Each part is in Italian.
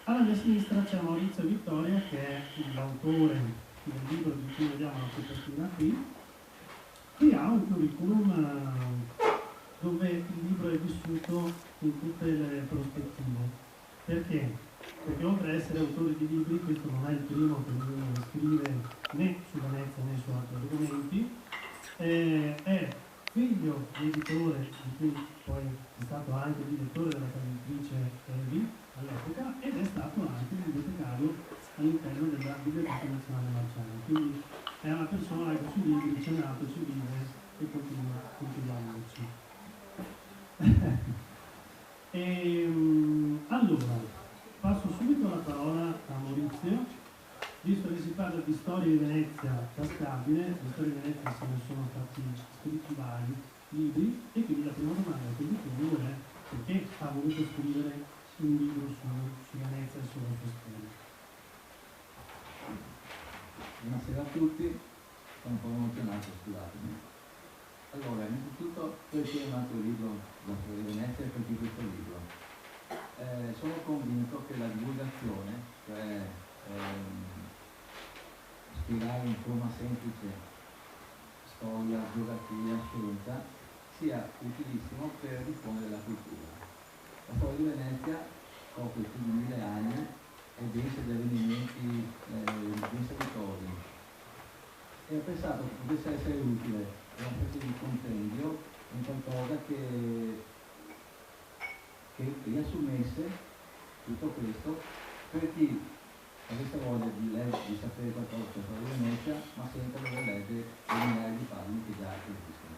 Alla mia sinistra c'è Maurizio Vittoria, che è l'autore del libro di cui vediamo la copertina qui, che ha un curriculum dove il libro è vissuto in tutte le prospettive. Perché? Perché oltre ad essere autore di libri, questo non è il primo che lui scrive né su Venezia né su altri argomenti, è figlio di editore, di cui poi è stato anche direttore della casa editrice Evi all'epoca, ed è stato anche bibliotecario all'interno della Biblioteca Nazionale Marciana. Quindi è una persona che sui libri c'è nato, ci vive e continua a viverci. Allora, passo subito la parola a Maurizio. Visto che si parla di storia di Venezia tascabile, di storia di Venezia se ne sono stati scritti vari libri, e quindi la prima domanda che vi pongo è: perché ha voluto scrivere un libro su Venezia e sulla sua storia? Buonasera a tutti, sono un po' emozionato, scusatemi. Allora, innanzitutto perché un altro libro sulla storia di Venezia e perché questo libro? Sono convinto che la divulgazione, cioè spiegare in forma semplice storia, geografia, scienza, sia utilissimo per diffondere la cultura. La storia di Venezia copre più di 1000 anni, è densa di avvenimenti, densa di cose, e ho pensato che potesse essere utile una specie di compendio in qualcosa che riassumesse tutto questo per chi avesse voglia di sapere qualcosa sulla storia di Venezia, ma senza dover leggere le migliaia di pagine che già esistono.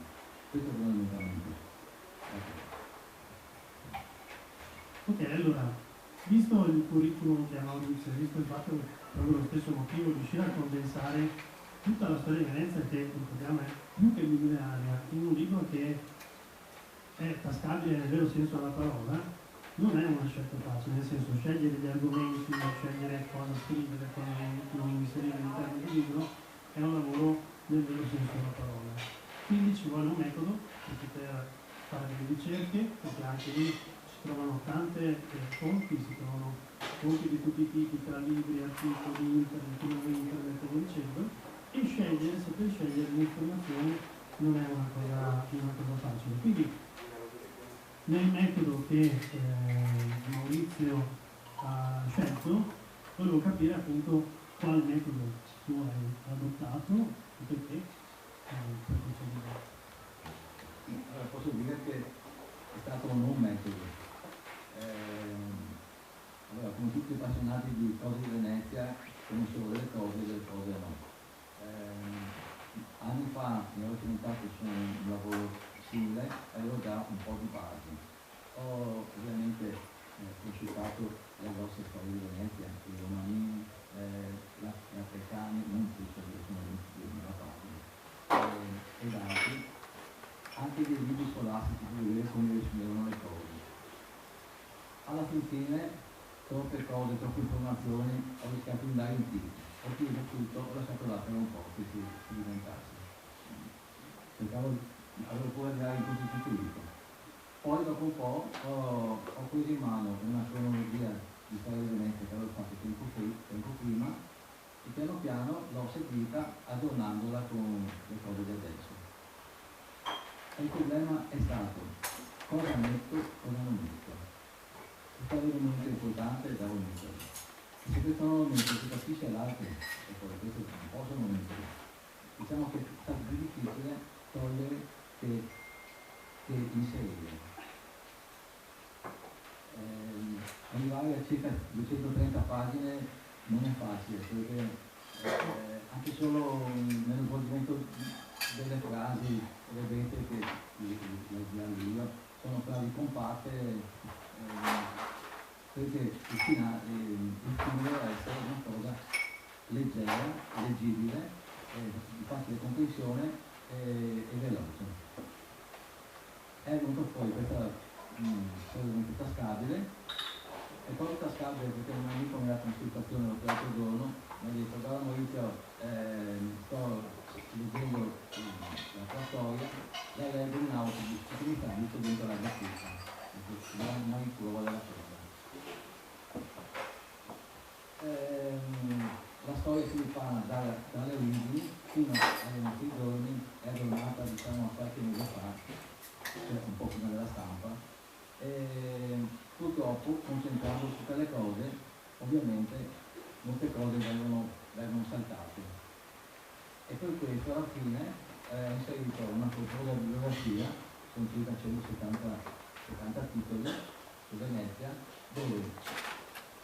Questo è fondamentalmente. Ok, allora, visto il curriculum che ha Maurizio, visto il fatto che proprio lo stesso motivo riuscire a condensare tutta la storia di Venezia, che ricordiamo è più che millenaria, in un libro che è tascabile nel vero senso della parola, non è una scelta facile, nel senso scegliere gli argomenti, scegliere cosa scrivere, cosa non inserire all'interno del libro, è un lavoro nel vero senso della parola. Quindi ci vuole un metodo per poter fare delle ricerche, perché anche lì si trovano tante fonti, si trovano fonti di tutti i tipi, tra libri, articoli, internet, e via dicendo, e scegliere, saper scegliere le informazioni non è una cosa facile. Quindi nel metodo che Maurizio ha scelto, volevo capire appunto quale metodo tu hai adottato e perché c'è di Allora, posso dire che è stato un non metodo. Allora, come tutti i appassionati di cose di Venezia, conoscevo delle cose no. Anni fa mi ero presentato su un lavoro simile, avevo già un po' di basi. Ho ovviamente consultato le grosse storie di Venezia, i Romani, la Trecani, non tutte, perché sono 20.000 pagine, ed altri, anche dei libri scolastici per vedere come riassumevano le cose. Alla fine, troppe cose, troppe informazioni, ho rischiato di andare in tilt. Ho chiuso tutto, ho lasciato là per un po' che si diventasse. Avevo pure di andare in tutto il libro. Poi dopo un po' ho preso in mano una cronologia di storia di Venezia che avevo fatto tempo prima, e piano piano l'ho seguita aggiornandola con le cose di adesso. E il problema è stato cosa metto, cosa non metto. Se sta avendo un momento importante da un mettere. E se questo non lo metto si capisce l'altro, e poi questo non possono mettere. Diciamo che è stato più difficile togliere che inserire. Arrivare a circa 230 pagine non è facile, perché anche solo nello svolgimento delle frasi, vedete che io sono frasi compatte, perché il fine deve essere una cosa leggera, leggibile, di facile comprensione e veloce. È venuto fuori questa solamente tascabile, e poi tascabile perché un amico mi ha dato un'insultazione l'altro giorno, mi ha detto: guarda Maurizio, sto leggendo la tua storia, la leggo in autobus, che mi sta butto dentro la gazzetta, non in curva della cosa. fino ai nostri giorni è aggiornata, diciamo, qualche mese fa, cioè un po' prima della stampa, e purtroppo concentrando su quelle cose, ovviamente molte cose vengono saltate. E per questo alla fine ho inserito una corposa bibliografia, sono circa 170 titoli su Venezia, dove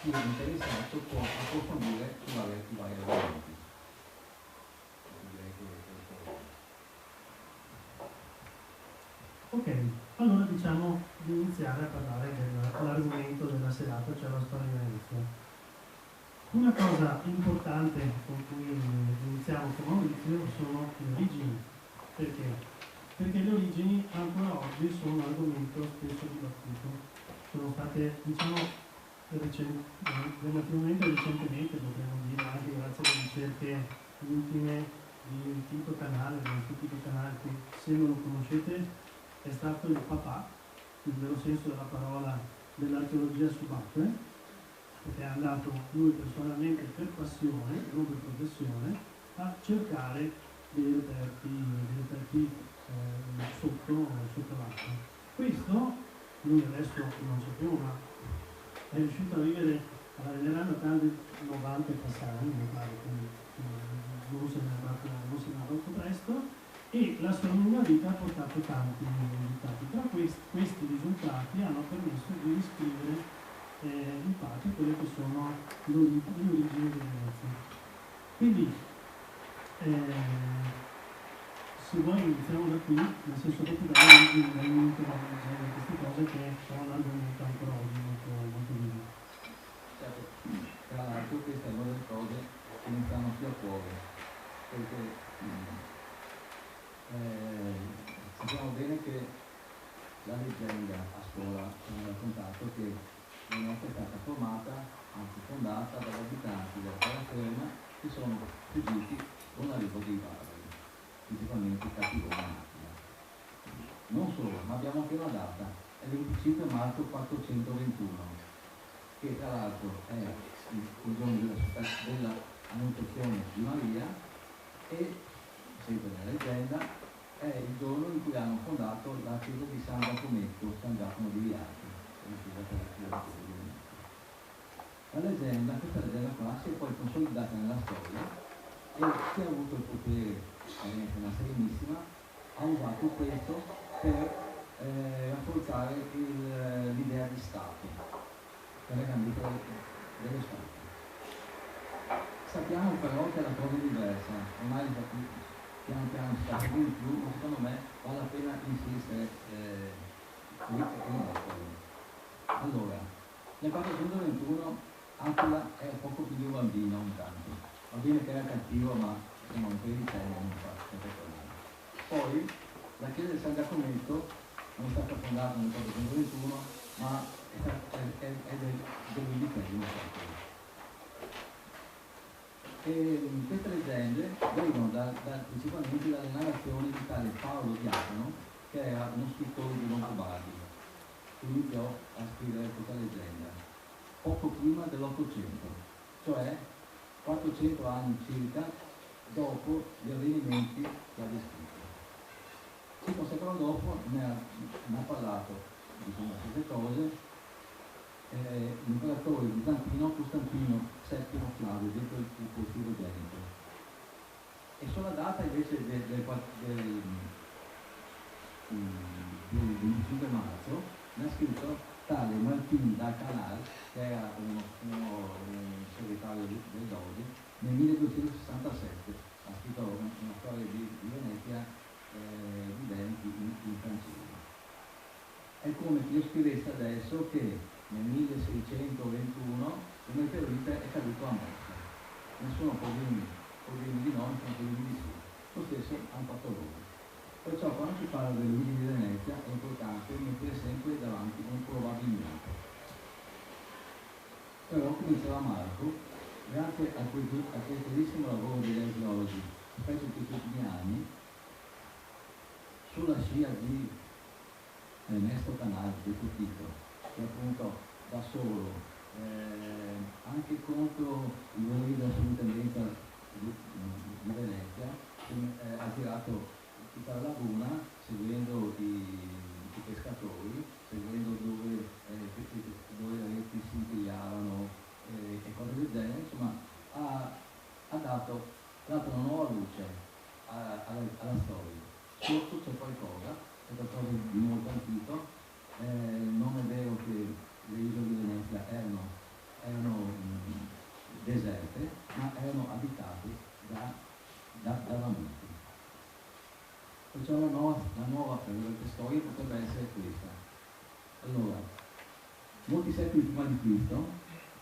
chi è interessato può approfondire i vari argomenti. Ok, allora diciamo di iniziare a parlare dell'argomento della serata, cioè la storia di Venezia. Una cosa importante con cui iniziamo con Maurizio sono le origini. Perché? Perché le origini ancora oggi sono un argomento spesso dibattuto. Sono state, diciamo, relativamente recentemente, potremmo dire, anche grazie alle ricerche ultime di Tito Canale, dell'Istituto Canale, che se non lo conoscete è stato il papà, nel vero senso della parola, dell'archeologia subacquea, perché è andato lui personalmente per passione, non per professione, a cercare dei reperti sotto l'acqua. Questo, lui adesso non sappiamo, ma è riuscito a vivere alla veneranda età di 90 anni, mi pare, quindi non se ne è andato molto presto, e la sua lunga vita ha portato tanti risultati. Tra questi risultati hanno permesso di riscrivere in parte quelle che sono le origini di Venezia. Quindi, se vuoi iniziamo da qui, nel senso proprio da origine, dal mito, queste cose che sono un argomento ancora oggi molto vivo. Certo, tra l'altro queste sono le cose che mi stanno più a cuore, perché sappiamo bene che la leggenda a scuola ci ha raccontato che Venezia è stata formata, anzi fondata, dagli abitanti della terraferma che sono fuggiti con l'arrivo dei barbari, principalmente Cattivone e Attila. Non solo, ma abbiamo anche una data, è il 25 marzo 421, che tra l'altro è il giorno della annunciazione di Maria e, sempre nella leggenda, è il giorno in cui hanno fondato la chiesa di San Giacometto, San Giacomo di Viaggio. Questa leggenda qua si è poi consolidata nella storia e chi ha avuto il potere, ovviamente una serenissima, ha usato questo per rafforzare l'idea di Stato, per la grandezza dello Stato. Sappiamo però che la cosa è diversa, ormai piano piano si fa di più, ma secondo me vale la pena insistere qui e qui. Allora, nel 421 Attila era poco più di un bambino intanto, va bene che era cattivo, ma insomma un tredicenni non fa problema. Poi la chiesa di San Giacometto non è stata fondata nel 421, ma è del XV secolo. E queste leggende derivano principalmente dalle narrazioni di tale Paolo Diacono, che era uno scrittore di Longobardi, che iniziò a scrivere questa leggenda poco prima dell'800, cioè 400 anni circa dopo gli avvenimenti che ha descritto. Circa un secolo dopo ne ha parlato di queste cose l'imperatore bizantino Costantino VII Flavio, detto il primogenito. E sulla data invece del 25 marzo ne ha scritto tale Martin da Canal, che era un segretario del Dodi, nel 1267. Ha scritto una storia di Venezia di Venti in francese. È come che io scrivessi adesso che nel 1621 un meteorite è caduto a Mosca. Nessuno può dirmi di no, nessuno può dirmi di sì. Lo stesso hanno fatto loro. Perciò quando si parla delle origini di Venezia è importante mettere sempre davanti un probabilmente. Però, come diceva Marco, grazie al preziosissimo lavoro degli archeologi, spesso in questi ultimi anni, sulla scia di Ernesto Canale, detto Tito, che appunto da solo, anche contro i valori della sovrintendenza di Venezia, ha girato tutta la laguna seguendo i pescatori, seguendo dove le reti si impigliavano e cose del genere, insomma ha dato una nuova luce alla storia. Sotto c'è qualcosa di molto antico, non è vero che le isole di Venezia erano deserte, ma erano abitate da bambini. Perciò la nuova storia potrebbe essere questa. Allora, molti secoli prima di Cristo,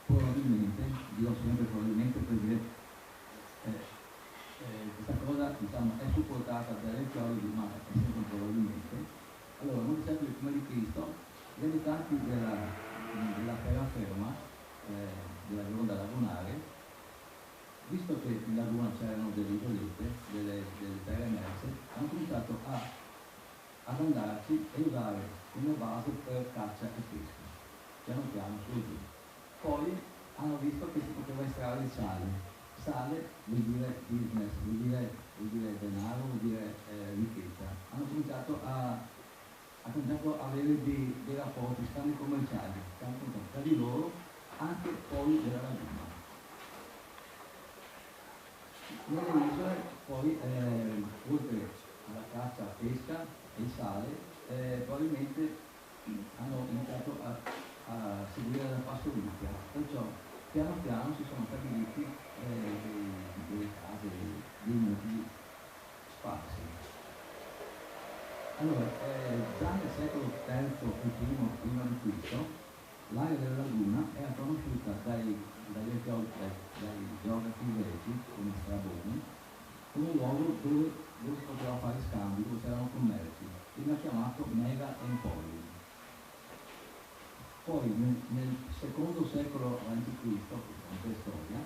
probabilmente, dirò sempre probabilmente perché questa cosa diciamo, è supportata dagli archeologi, ma è sempre probabilmente. Allora, molti secoli prima di Cristo, gli abitanti della terraferma, della gronda lagunare, visto che in laguna c'erano delle isolette, delle terre emerse, hanno cominciato ad andarci e usare come base per caccia e pesca, piano piano su e giù. Poi hanno visto che si poteva estrarre il sale. Sale vuol dire business, vuol dire denaro, vuol dire ricchezza. Hanno cominciato a avere dei rapporti, scambi commerciali, tra di loro, anche poi della laguna. Nelle isole poi, oltre alla caccia, alla pesca e il sale, probabilmente hanno iniziato a seguire la pastorizia, perciò piano piano si sono stabiliti delle case, dei nutri sparsi. Allora, già nel secolo III e I prima di Cristo, l'area della laguna era conosciuta dai geografi greci, come Strabone, come un luogo dove si poteva fare scambi, dove c'erano commerci. Veniva chiamato Mega Emporio. Poi nel secondo secolo a.C., questa è storia,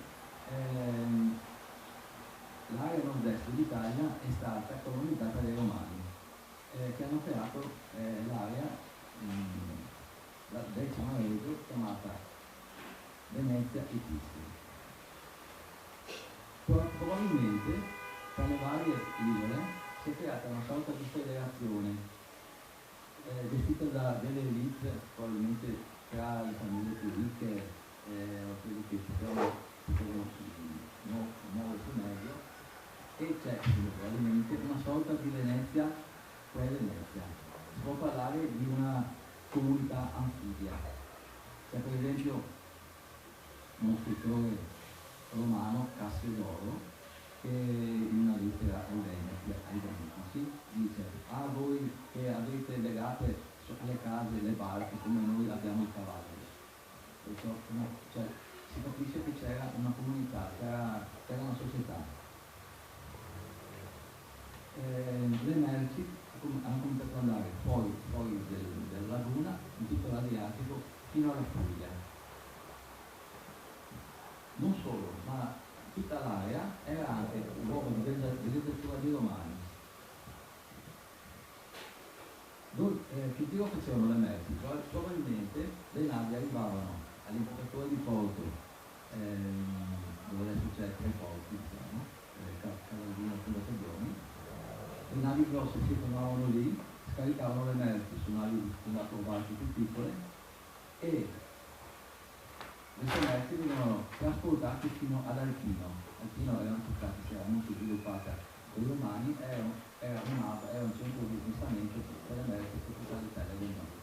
l'area nord-est d'Italia è stata colonizzata dai Romani, che hanno creato l'area del Ciamareggio chiamata Venezia e Istria. Probabilmente tra le varie isole si è creata una sorta di federazione gestita da delle elite, probabilmente tra le famiglie più ricche o quelle che potevano muoversi meglio, e c'è probabilmente una sorta di Venezia pre-Venezia. Si può parlare di una comunità anfibia. C'è per esempio uno scrittore romano, Cassiodoro, che in una lettera ai Venetici dice: ah, voi che avete legate alle case le barche come noi abbiamo i cavalli. Perciò, cioè, si capisce che c'era una comunità, c'era una società. Le merci hanno cominciato ad andare fuori della laguna, in tutto l'Adriatico, fino alla Puglia. Non solo, ma tutta l'area era anche un luogo di villeggiatura dei Romani. Che tiro facevano le merci? Probabilmente le navi arrivavano all'importatore di porto, dove adesso c'è tre porti, diciamo, Cavallino e Fondazioni. Le navi grosse si fermavano lì, scaricavano le merci su navi barche più piccole e queste merci venivano trasportate fino ad Alpino. Alpino era una città che si era molto sviluppata con i Romani, era un centro di smistamento per le merci per tutta l'Italia del nord.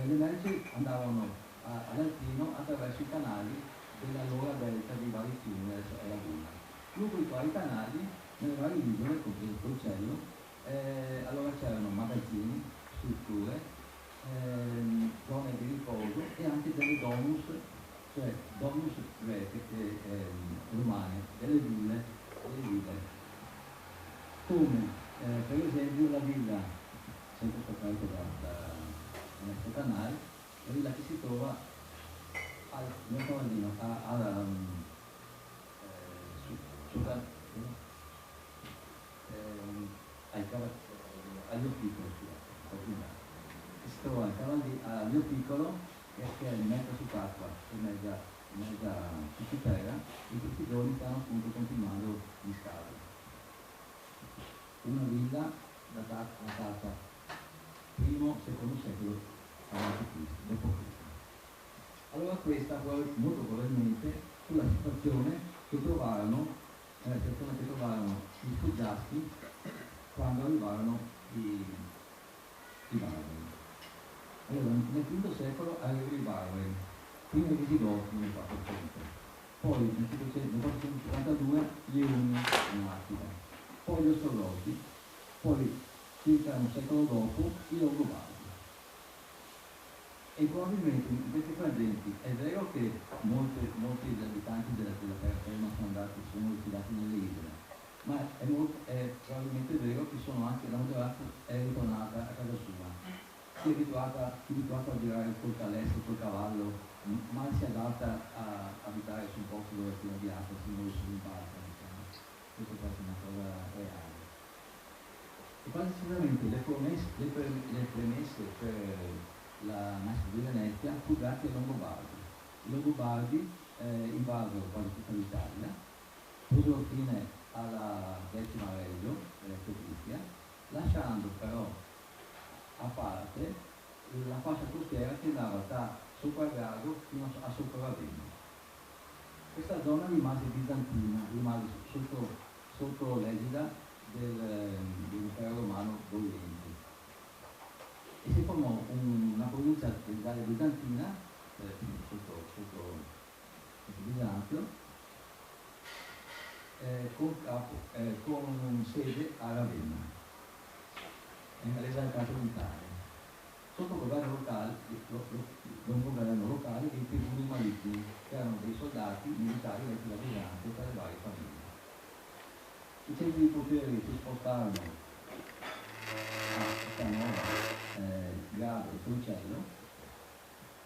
Le merci andavano ad Alpino attraverso i canali dell'allora delta di vari fiumi, adesso è laguna. Lungo i vari canali, nelle varie isole, compreso il Porcello, allora c'erano magazzini, strutture, zone di riposo e anche delle domus, cioè domus romane, delle ville, come per esempio la villa, sempre scoperta da Ernesto Canale, la villa che si trova nel Cavallino, agli Piccolo, si trova al Rio Piccolo, che è in mezza subacquea e mezza sottoterra, in questi giorni stanno appunto continuando gli scavi. una villa datata I-II secolo a.C., dopo Cristo. Allora questa molto probabilmente fu la situazione che trovarono gli sfoggiati quando arrivarono i barbari. Allora, nel V secolo arrivano i barbari, prima i Visigoti nel 400, poi nel 452 gli Unni in Africa, poi gli Ostrogoti, poi circa un secolo dopo i Longobardi. E probabilmente in questi frangenti è vero che molti degli abitanti della terraferma sono ritirati nelle isole, ma è probabilmente vero che la maggioranza è ritornata a casa sua, si è abituata a girare col calestro, col cavallo, ma si adatta a abitare su un posto dove è pieno di acqua, si muove su in barca, diciamo. Questo può essere una cosa reale. E quasi sicuramente le premesse per la nascita di Venezia fu grazie ai Longobardi. I Longobardi invasero quasi tutta l'Italia, posero fine alla Decima Regio, Venezia Cristiana, lasciando però a parte la fascia costiera che andava da Sopragrado fino a Sopravvenna. Questa zona rimase bizantina, rimase sotto l'egida dell'impero romano boiente. E si formò una provincia dell'Italia bizantina sotto Bisanzio con sede a Ravenna, all'esaltato d'Italia. Sotto governo locale e i tribuni marittimi, che erano dei soldati militari eletti da Bisanzio per le varie famiglie. I centri di potere si spostarono Grado e Torcello,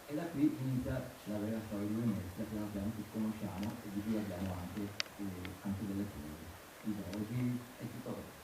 e da qui inizia la vera storia di Venezia, piano piano, che conosciamo e di cui abbiamo anche delle prove, i geologi e tutto.